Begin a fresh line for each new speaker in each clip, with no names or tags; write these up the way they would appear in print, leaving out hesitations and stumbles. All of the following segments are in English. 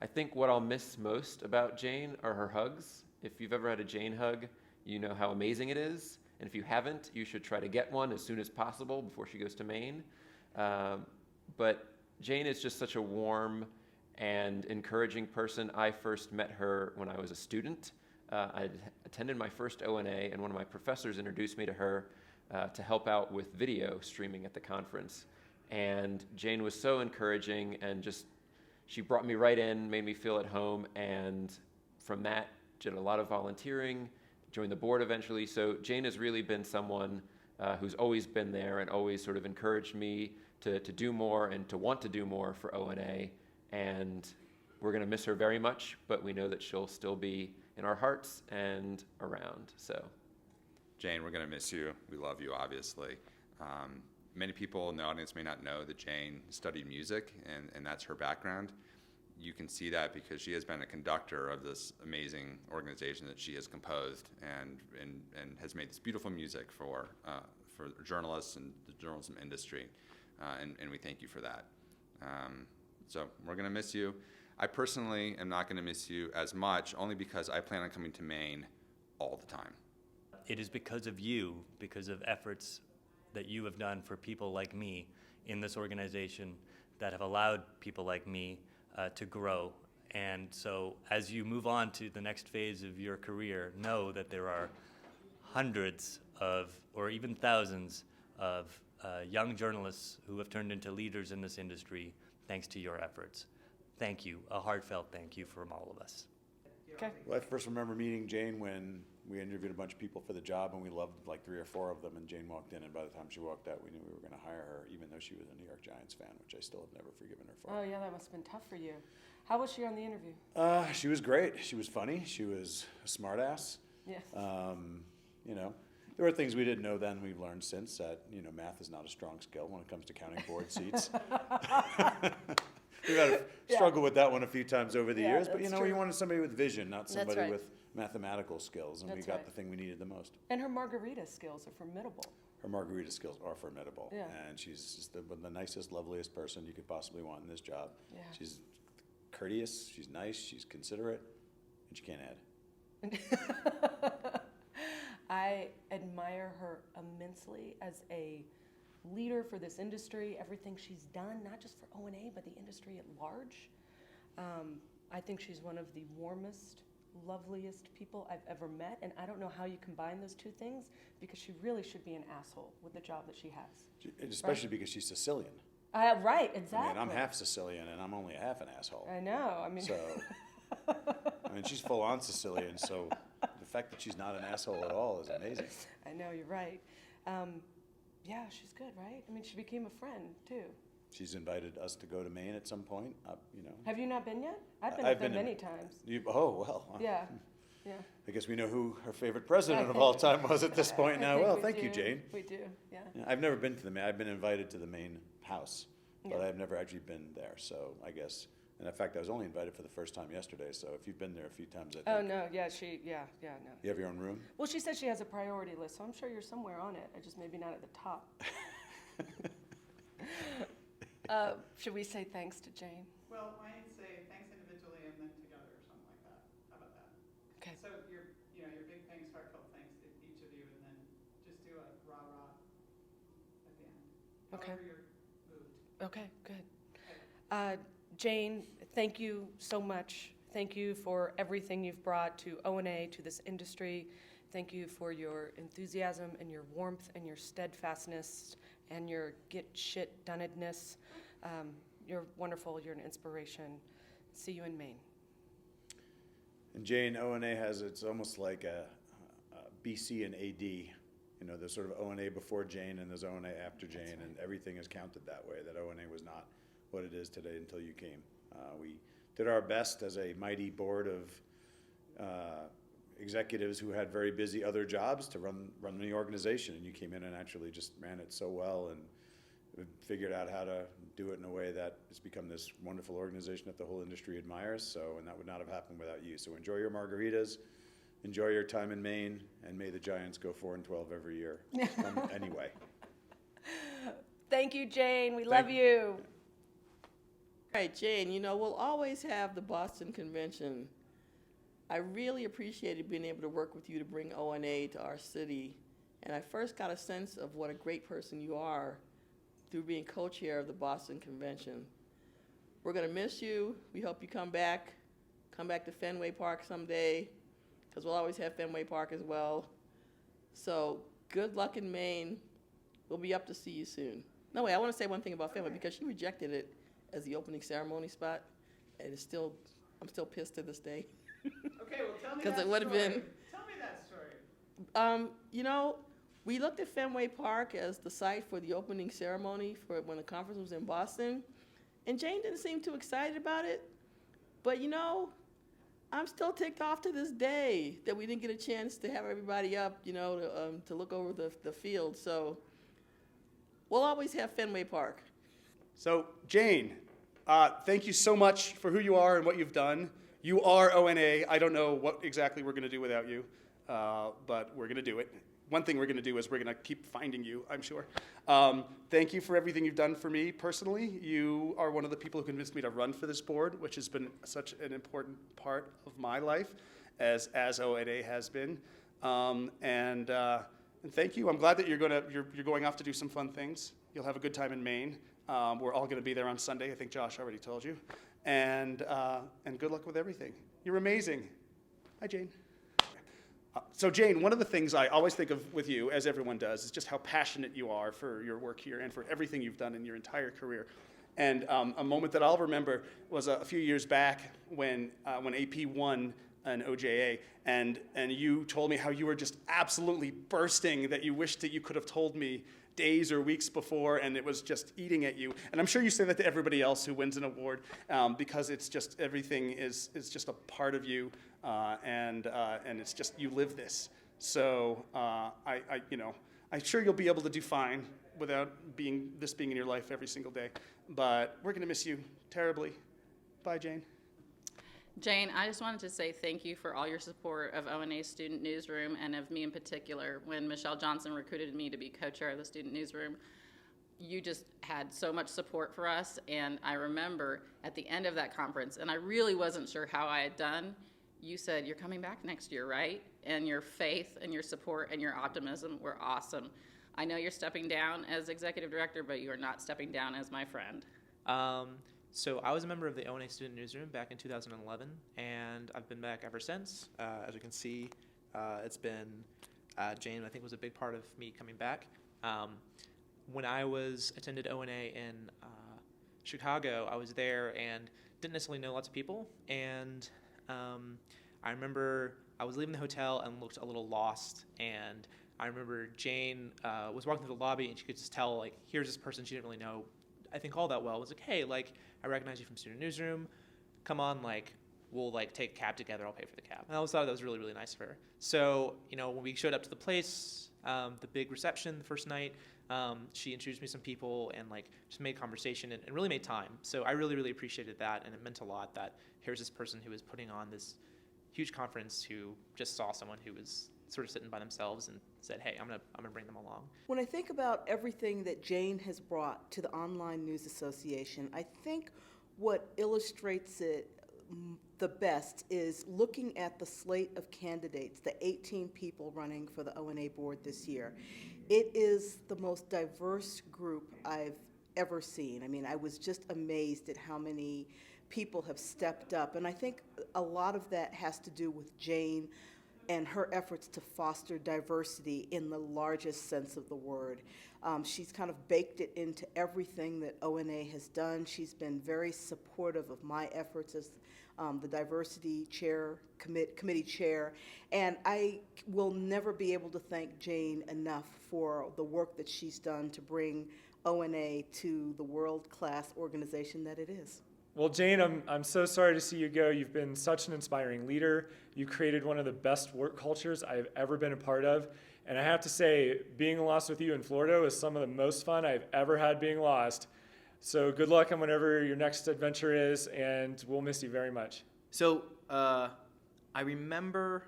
I think what I'll miss most about Jane are her hugs. If you've ever had a Jane hug, you know how amazing it is. And if you haven't, you should try to get one as soon as possible before she goes to Maine. But Jane is just such a warm and encouraging person. I first met her when I was a student. I attended my first ONA, and one of my professors introduced me to her to help out with video streaming at the conference. And Jane was so encouraging, and just she brought me right in, made me feel at home, and from that did a lot of volunteering, joined the board eventually. So Jane has really been someone who's always been there and always sort of encouraged me to do more and to want to do more for ONA. And we're going to miss her very much, but we know that she'll still be in our hearts and around. So,
Jane, we're going to miss you. We love you, obviously. Many people in the audience may not know that Jane studied music, and that's her background. You can see that because she has been a conductor of this amazing organization that she has composed and has made this beautiful music for journalists and the journalism industry, and we thank you for that. So we're going to miss you. I personally am not going to miss you as much, only because I plan on coming to Maine all the time.
It is because of you, because of efforts that you have done for people like me in this organization that have allowed people like me to grow. And so as you move on to the next phase of your career, know that there are hundreds of, or even thousands of young journalists who have turned into leaders in this industry thanks to your efforts. Thank you, a heartfelt thank you from all of us.
Okay. Well, I first remember meeting Jane when we interviewed a bunch of people for the job, and we loved like 3 or 4 of them, and Jane walked in, and by the time she walked out, we knew we were going to hire her, even though she was a New York Giants fan, which I still have never forgiven her for.
Oh, yeah, that must have been tough for you. How was she on the interview?
She was great. She was funny. She was a smart ass.
Yes.
You know, there were things we didn't know then we've learned since that, you know, math is not a strong skill when it comes to counting board seats. We've had to struggle with that one a few times over the years, but you know, we wanted somebody with vision, not somebody with mathematical skills, and we got the thing we needed the most.
And her margarita skills are formidable.
Her margarita skills are formidable,
Yeah.
and she's just the nicest, loveliest person you could possibly want in this job.
Yeah.
She's courteous, she's nice, she's considerate, and she can't add.
I admire her immensely as a leader for this industry, everything she's done, not just for ONA, but the industry at large. I think she's one of the warmest, loveliest people I've ever met, and I don't know how you combine those two things, because she really should be an asshole with the job that she has.
Especially because she's Sicilian.
Right, exactly.
I mean, I'm half Sicilian, and I'm only a half an asshole.
I know, I mean.
So, I mean, she's full on Sicilian, so the fact that she's not an asshole at all is amazing.
I know, you're right. Yeah, she's good, right? I mean, she became a friend, too.
She's invited us to go to Maine at some point, you know.
Have you not been yet? I've been many times.
Oh, well.
Yeah, yeah.
I guess we know who her favorite president of all time was at this point now. Well, thank you, Jane.
We do, yeah.
I've never been to the Maine. I've been invited to the Maine house, but
Yeah.
I've never actually been there. So I guess, and in fact, I was only invited for the first time yesterday. So if you've been there a few times, I think.
Oh, no, yeah, no.
You have your own room?
Well, she says she has a priority list, so I'm sure you're somewhere on it. I just maybe not at the top. Should we say thanks to Jane?
Well, I'd say thanks individually and then together or something like that. How about that?
Okay.
So your big thanks, heartfelt thanks to each of you, and then just do a rah-rah at the end.
Okay.
However you're moved.
Okay, good. Jane, thank you so much. Thank you for everything you've brought to ONA, to this industry. Thank you for your enthusiasm and your warmth and your steadfastness and your get shit donedness. You're wonderful. You're an inspiration. See you in Maine.
And Jane, ONA has, it's almost like a BC and AD. You know, there's sort of ONA before Jane and there's ONA after Jane, right. And everything is counted that way, that ONA was not what it is today until you came. We did our best as a mighty board of executives who had very busy other jobs to run the organization, and you came in and actually just ran it so well and figured out how to do it in a way that it's become this wonderful organization that the whole industry admires. So, and that would not have happened without you. So enjoy your margaritas, enjoy your time in Maine, and may the Giants go 4-12 every year. Anyway.
Thank you, Jane. We love you.
right, Jane, we'll always have the Boston Convention. I really appreciated being able to work with you to bring ONA to our city. And I first got a sense of what a great person you are through being co-chair of the Boston Convention. We're going to miss you. We hope you come back to Fenway Park someday, because we'll always have Fenway Park as well. So good luck in Maine. We'll be up to see you soon. No, wait, I want to say one thing about Fenway, because she rejected it as the opening ceremony spot, and I'm still pissed to this day.
Okay, well, tell me that
Because
story.
it would have been,
Tell me that story.
we looked at Fenway Park as the site for the opening ceremony for when the conference was in Boston, and Jane didn't seem too excited about it. But I'm still ticked off to this day that we didn't get a chance to have everybody up, to look over the field. So we'll always have Fenway Park.
So, Jane, thank you so much for who you are and what you've done. You are ONA. I don't know what exactly we're going to do without you, but we're going to do it. One thing we're going to do is we're going to keep finding you, I'm sure. Thank you for everything you've done for me personally. You are one of the people who convinced me to run for this board, which has been such an important part of my life, as ONA has been. And thank you. I'm glad that you're going off to do some fun things. You'll have a good time in Maine. We're all going to be there on Sunday. I think Josh already told you. And good luck with everything. You're amazing. Hi, Jane. So Jane, one of the things I always think of with you, as everyone does, is just how passionate you are for your work here and for everything you've done in your entire career. And a moment that I'll remember was a few years back when AP won an OJA, and you told me how you were just absolutely bursting, that you wished that you could have told me days or weeks before, and it was just eating at you. And I'm sure you say that to everybody else who wins an award, because it's just, everything is just a part of you, and it's just, you live this. So I'm sure you'll be able to do fine without being in your life every single day. But we're gonna miss you terribly. Bye, Jane.
Jane, I just wanted to say thank you for all your support of ONA's Student Newsroom and of me in particular. When Michelle Johnson recruited me to be co-chair of the Student Newsroom, you just had so much support for us. And I remember at the end of that conference, and I really wasn't sure how I had done, you said, "You're coming back next year, right?" And your faith and your support and your optimism were awesome. I know you're stepping down as executive director, but you are not stepping down as my friend.
So I was a member of the ONA Student Newsroom back in 2011, and I've been back ever since. As you can see, it's been Jane, I think, was a big part of me coming back. When I attended ONA in Chicago, I was there and didn't necessarily know lots of people. And I remember I was leaving the hotel and looked a little lost. And I remember Jane was walking through the lobby, and she could just tell, like, here's this person she didn't really know, I think, all that well. It was like, hey, like, I recognize you from Student Newsroom. Come on, like, we'll, like, take a cab together. I'll pay for the cab. And I always thought that was really, really nice of her. So, when we showed up to the place, the big reception the first night, she introduced me to some people and, like, just made conversation and really made time. So I really, really appreciated that, and it meant a lot that here's this person who was putting on this huge conference who just saw someone who was sort of sitting by themselves and said, hey, I'm gonna bring them along.
When I think about everything that Jane has brought to the Online News Association, I think what illustrates it the best is looking at the slate of candidates, the 18 people running for the ONA board this year. It is the most diverse group I've ever seen. I mean, I was just amazed at how many people have stepped up, and I think a lot of that has to do with Jane and her efforts to foster diversity in the largest sense of the word. She's kind of baked it into everything that ONA has done. She's been very supportive of my efforts as the diversity chair, committee chair, and I will never be able to thank Jane enough for the work that she's done to bring ONA to the world-class organization that it is.
Well, Jane, I'm so sorry to see you go. You've been such an inspiring leader. You created one of the best work cultures I've ever been a part of. And I have to say, being lost with you in Florida was some of the most fun I've ever had being lost. So good luck on whatever your next adventure is, and we'll miss you very much.
So I remember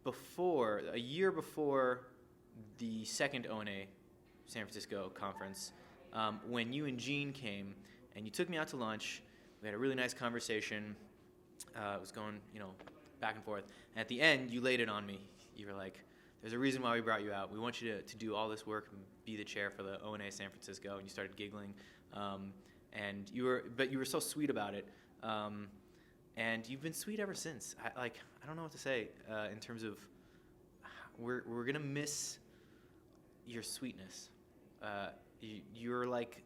a year before the second ONA San Francisco conference, when you and Jean came and you took me out to lunch We had a really nice conversation. It was going, back and forth. And at the end, you laid it on me. You were like, there's a reason why we brought you out. We want you to do all this work and be the chair for the ONA San Francisco. And you started giggling. And you were so sweet about it. And you've been sweet ever since. I don't know what to say in terms of we're gonna miss your sweetness. You're like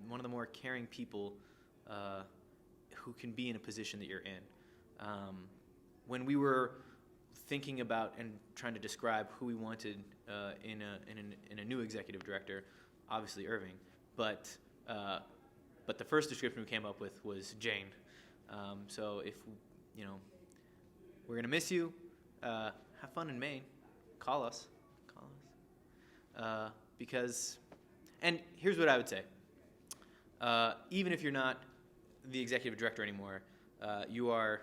one of the more caring people who can be in a position that you're in. When we were thinking about and trying to describe who we wanted in a new executive director, obviously Irving, but the first description we came up with was Jane. So if we're gonna miss you, have fun in Maine. Call us. Because, and here's what I would say. Even if you're not the executive director anymore, you are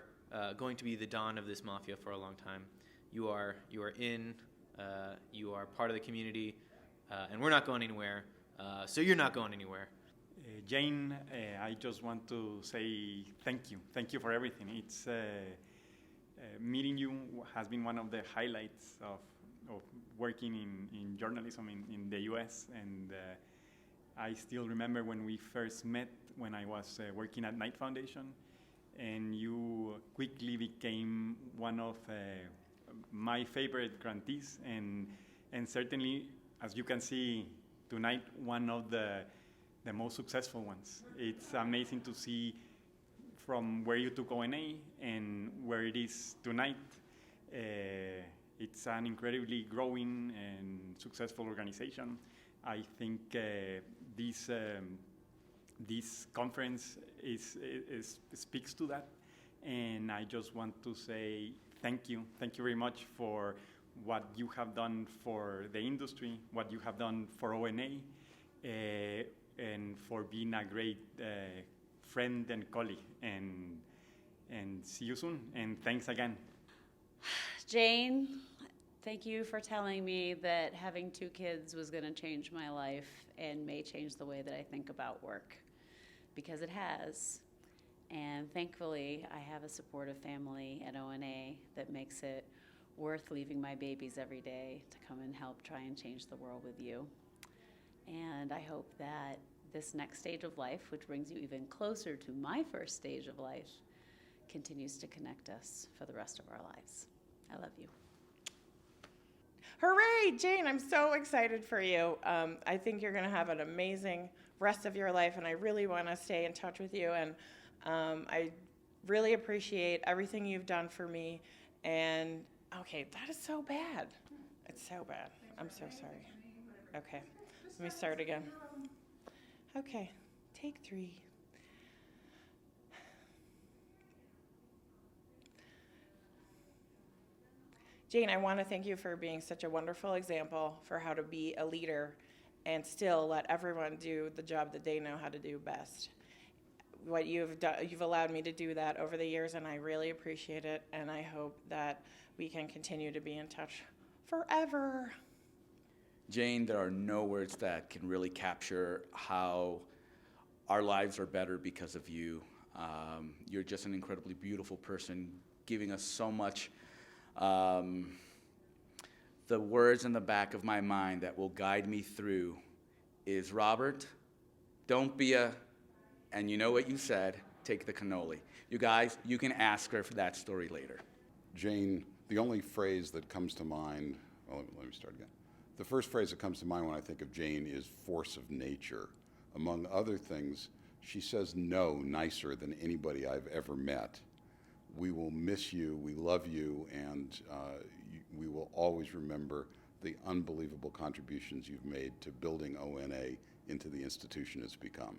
going to be the don of this mafia for a long time. You are part of the community, and we're not going anywhere. So you're not going anywhere.
Jane, I just want to say thank you. Thank you for everything. It's meeting you has been one of the highlights of working in journalism in the U.S. And I still remember when we first met when I was working at Knight Foundation, and you quickly became one of my favorite grantees, and certainly, as you can see tonight, one of the most successful ones. It's amazing to see from where you took ONA and where it is tonight. It's an incredibly growing and successful organization. I think this conference speaks to that, and I just want to say thank you. Thank you very much for what you have done for the industry, what you have done for ONA, and for being a great friend and colleague. And see you soon. And thanks again.
Jane, thank you for telling me that having 2 kids was going to change my life and may change the way that I think about work, because it has. And thankfully, I have a supportive family at ONA that makes it worth leaving my babies every day to come and help try and change the world with you. And I hope that this next stage of life, which brings you even closer to my first stage of life, continues to connect us for the rest of our lives. I love you.
Hooray, Jane, I'm so excited for you. I think you're going to have an amazing rest of your life, and I really want to stay in touch with you. And I really appreciate everything you've done for me. And, okay, that is so bad. It's so bad. I'm so sorry. Okay, let me start again. Okay, take 3. Jane, I want to thank you for being such a wonderful example for how to be a leader and still let everyone do the job that they know how to do best. What you've done, you've allowed me to do that over the years, and I really appreciate it, and I hope that we can continue to be in touch forever.
Jane, there are no words that can really capture how our lives are better because of you. You're just an incredibly beautiful person, giving us so much. The words in the back of my mind that will guide me through is, Robert, don't be and you know what you said, take the cannoli. You guys, you can ask her for that story later.
Jane, the only phrase that comes to mind, well, let me start again. The first phrase that comes to mind when I think of Jane is force of nature. Among other things, she says no nicer than anybody I've ever met. We will miss you, we love you, and we will always remember the unbelievable contributions you've made to building ONA into the institution it's become.